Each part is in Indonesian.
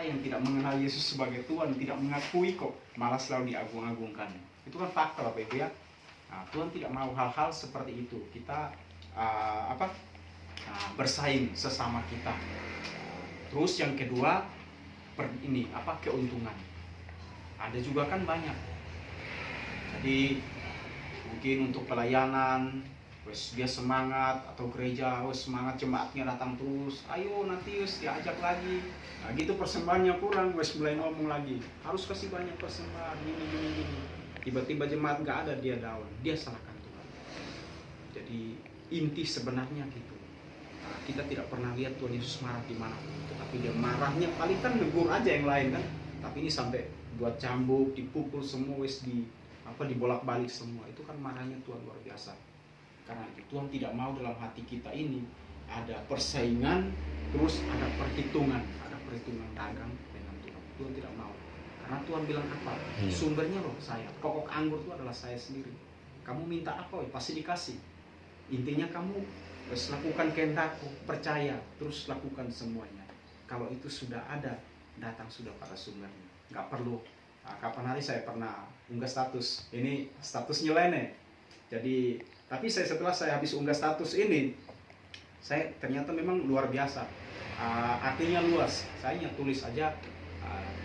yang tidak mengenal Yesus sebagai Tuhan, tidak mengakui kok, malah selalu diagung-agungkan. Itu kan fakta Bapak Ibu ya. Nah, Tuhan tidak mau hal-hal seperti itu. Kita bersaing sesama kita. Terus yang kedua, keuntungan. Ada juga kan banyak. Jadi mungkin untuk pelayanan, dia semangat, atau gereja semangat, jemaatnya datang terus, ayo nanti diajak lagi. Nah gitu persembahannya kurang, mulai ngomong lagi, harus kasih banyak persembahan, gini. Tiba-tiba jemaat nggak ada, dia down, dia salahkan Tuhan. Jadi inti sebenarnya gitu. Nah, kita tidak pernah lihat Tuhan Yesus marah di mana, tetapi dia marahnya paling kan negur aja yang lain kan. Tapi ini sampai buat cambuk, dipukul semua, dibolak-balik semua. Itu kan marahnya Tuhan luar biasa. Karena itu Tuhan tidak mau dalam hati kita ini ada persaingan, terus ada perhitungan dagang dengan Tuhan. Tuhan tidak mau. Karena Tuhan bilang apa? Sumbernya loh saya. Pokok anggur itu adalah saya sendiri. Kamu minta apa? Pasti dikasih. Intinya kamu harus lakukan kehendakku, percaya, terus lakukan semuanya. Kalau itu sudah ada, datang sudah pada sumbernya. Nggak perlu. Nah, kapan hari saya pernah unggah status. Ini statusnya lainnya. Jadi, tapi setelah saya habis unggah status ini, saya ternyata memang luar biasa. Artinya luas. Saya tulis aja,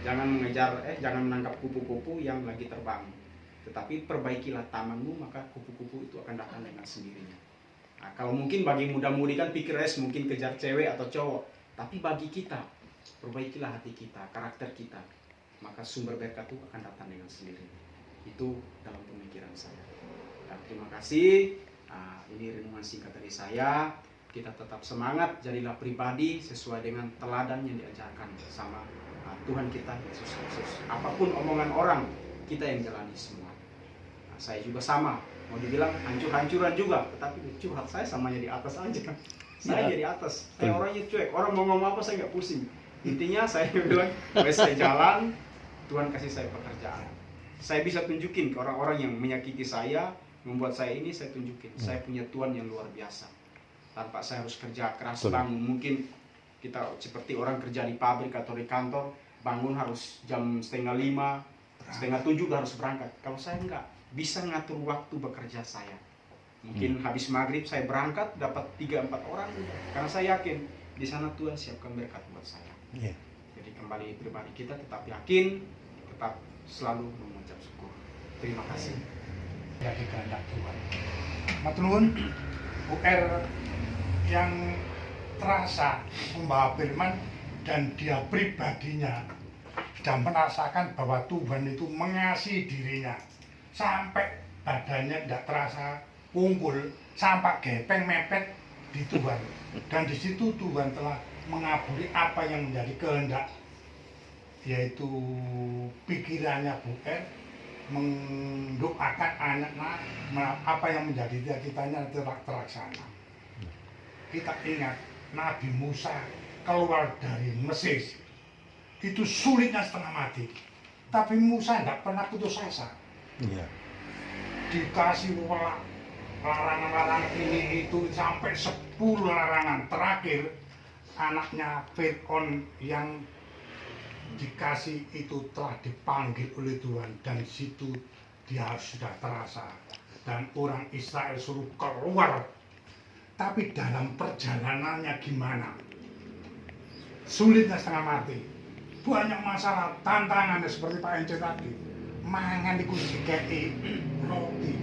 jangan menangkap kupu-kupu yang lagi terbang. Tetapi perbaikilah tamanmu, maka kupu-kupu itu akan datang dengan sendirinya. Nah, kalau mungkin bagi muda-mudi kan pikir mungkin kejar cewek atau cowok. Tapi bagi kita, perbaikilah hati kita, karakter kita, maka sumber berkat itu akan datang dengan sendirinya. Itu dalam pemikiran saya. Dan terima kasih. Ini renungan singkat dari saya. Kita tetap semangat, jadilah pribadi sesuai dengan teladan yang diajarkan sama Tuhan kita Yesus Kristus. Apapun omongan orang, kita yang jalani semua. Saya juga sama. Mau dibilang hancur-hancuran juga, tetapi curhat saya samanya di atas aja. Saya jadi atas. Saya orangnya cuek. Orang mau ngomong apa saya nggak pusing. Intinya saya bilang, saya jalan, Tuhan kasih saya pekerjaan. Saya bisa tunjukin ke orang-orang yang menyakiti saya, membuat saya ini, saya tunjukin. Saya punya Tuhan yang luar biasa. Tanpa saya harus kerja keras bangun. Mungkin kita seperti orang kerja di pabrik atau di kantor, bangun harus jam 6:30, 6:30 udah harus berangkat. Kalau saya enggak, bisa ngatur waktu bekerja saya. Mungkin habis maghrib saya berangkat, dapat 3-4 orang. Karena saya yakin, di sana Tuhan siapkan berkat buat saya. Jadi kembali pribadi kita tetap yakin, tetap selalu mengucap syukur. Terima kasih. Jadi kehendak Tuhan. Matur nuwun, UR yang terasa membawa firman dan dia pribadinya dan merasakan bahwa Tuhan itu mengasihi dirinya sampai badannya tidak terasa pungkul, sampai gepeng mepet di Tuhan. Dan di situ Tuhan telah mengabuli apa yang menjadi kehendak, yaitu pikirannya Bu R, mendoakan anaknya apa yang menjadi cita-citanya terlaksana. Kita ingat Nabi Musa keluar dari Mesir itu sulitnya setengah mati, tapi Musa tidak pernah putus asa. Dikasih larangan-larangan ini itu sampai 10 larangan. Terakhir anaknya Fir'aun yang dikasih itu telah dipanggil oleh Tuhan, dan situ dia sudah terasa, dan orang Israel suruh keluar. Tapi dalam perjalanannya gimana? Sulitnya setengah mati, banyak masalah, tantangannya seperti Pak Ence tadi. Mangan iku dikeki roti,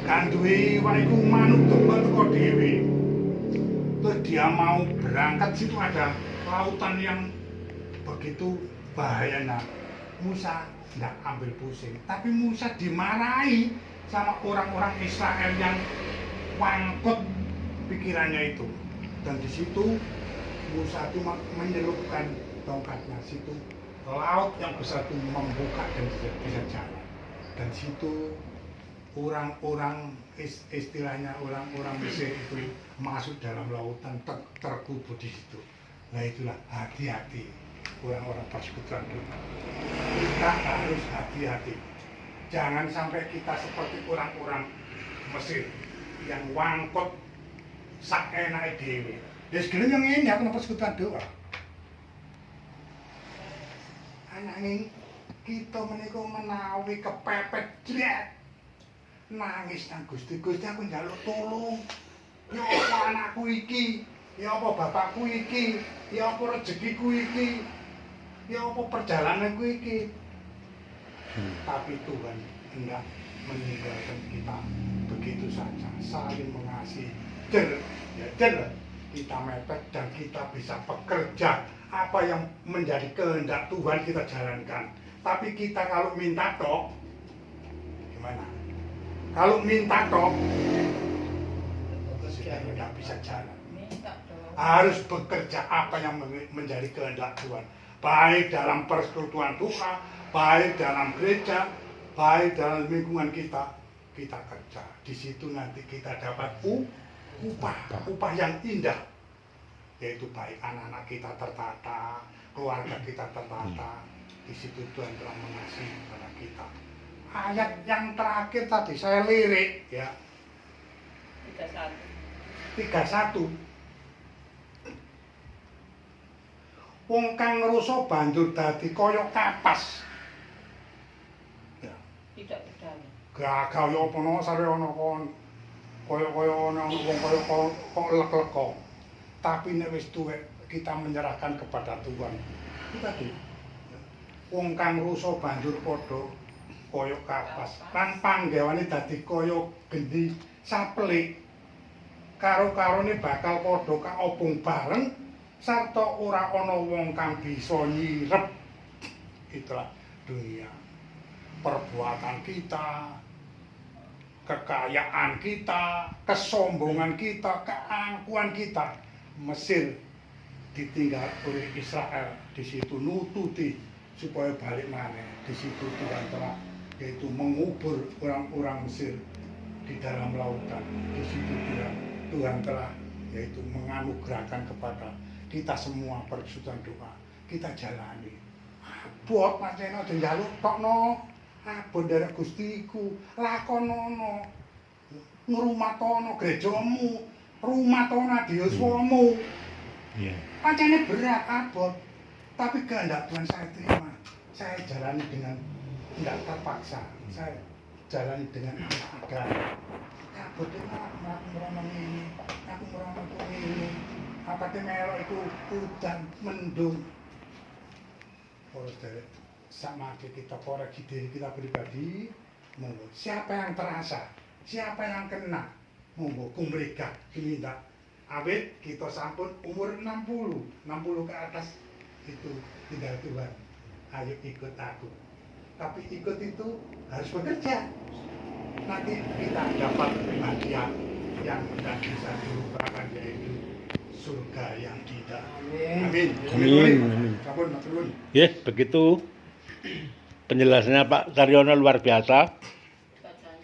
kan duwe iku manuk domba teko dhewe. Terus dia mau berangkat, situ ada lautan yang begitu bahayanya. Musa tidak ambil pusing, tapi Musa dimarahi sama orang-orang Israel yang wangkut pikirannya itu. Dan di situ Musa itu menyelupkan tongkatnya, situ laut yang besar itu membuka dan bisa jalan. Dan situ orang-orang istilahnya orang-orang Mesir itu masuk dalam lautan, terkubur di situ. Nah itulah hati-hati orang-orang persekutuan kita. Kita harus hati-hati. Jangan sampai kita seperti orang-orang Mesir yang wangkut sak enake dhewe. Wis gelem yang ini aku persekutuan doa. Ananging kita menika menawi kepepet jret. Nangis nang Gusti aku njaluk tulung. Ya apa anakku iki? Ya apa bapakku iki? Ya apa rezekiku iki? Ya apa perjalananku iki? Tapi Tuhan hendak meninggalkan kita begitu saja, saling mengasihi. Kita mepet dan kita bisa bekerja apa yang menjadi kehendak Tuhan kita jalankan. Tapi kita kalau minta tok, gimana? Kalau minta tok, sudah tidak bisa jalan. Harus bekerja apa yang menjadi kehendak Tuhan. Baik dalam persekutuan doa, baik dalam gereja, baik dalam lingkungan kita kerja. Di situ nanti kita dapat upah yang indah. Yaitu baik anak-anak kita tertata, keluarga kita tertata. Di situ Tuhan telah mengasihi kepada kita. Ayat yang terakhir tadi saya lirik ya. 31. Wong kang ngrusak banjur dadi kaya kapas. Ya. Tidak berdaya. Gagal yo apa no sare ana kon kaya ana wong kaya kok lek-leko. Tapi nek wis tuwek kita menyerahkan kepada Tuhan. Itu tadi. Wong kang rusak banjur padha kaya kapas. Lan panggawane dadi kaya gendi saplik. Karo-karone bakal padha kaobong bareng sarta ora ana wong kang bisa nyirep. Itulah dunia. Perbuatan kita, kekayaan kita, kesombongan kita, keangkuhan kita. Mesir ditinggal oleh Israel, di situ nututi supaya balik maneh. Di situ Tuhan telah yaitu mengubur orang-orang Mesir di dalam lautan. Di situ Tuhan telah yaitu menganugerahkan kepada kita semua persekutuan doa. Kita jalani. Abot pancen aja njaluk tokno. Abot dari Gustiku, lakonono. Ngrumatono gerejamu, rumatono diuswamu. Iya. Pancene berat abot. Tapi kehendak Tuhan saya terima. Saya jalani dengan tidak terpaksa. Saya jalani dengan anak adanya. Abot itu aku merana ini, aku merana ini. Apa te melok iku udan mendung. Terus dari sama kita koreksi diri kita pribadi, monggo siapa yang terasa, siapa yang kena, monggo kumrika diminta. Awit kita sampun umur 60 ke atas itu tidak Tuhan. Ayo ikut aku. Tapi ikut itu harus bekerja. Nanti kita dapat bagian yang tidak bisa dilupakan yaitu surga yang tidak. Amin. Amin. Sampun, matur nuwun. Ya, begitu penjelasannya Pak Saryono luar biasa.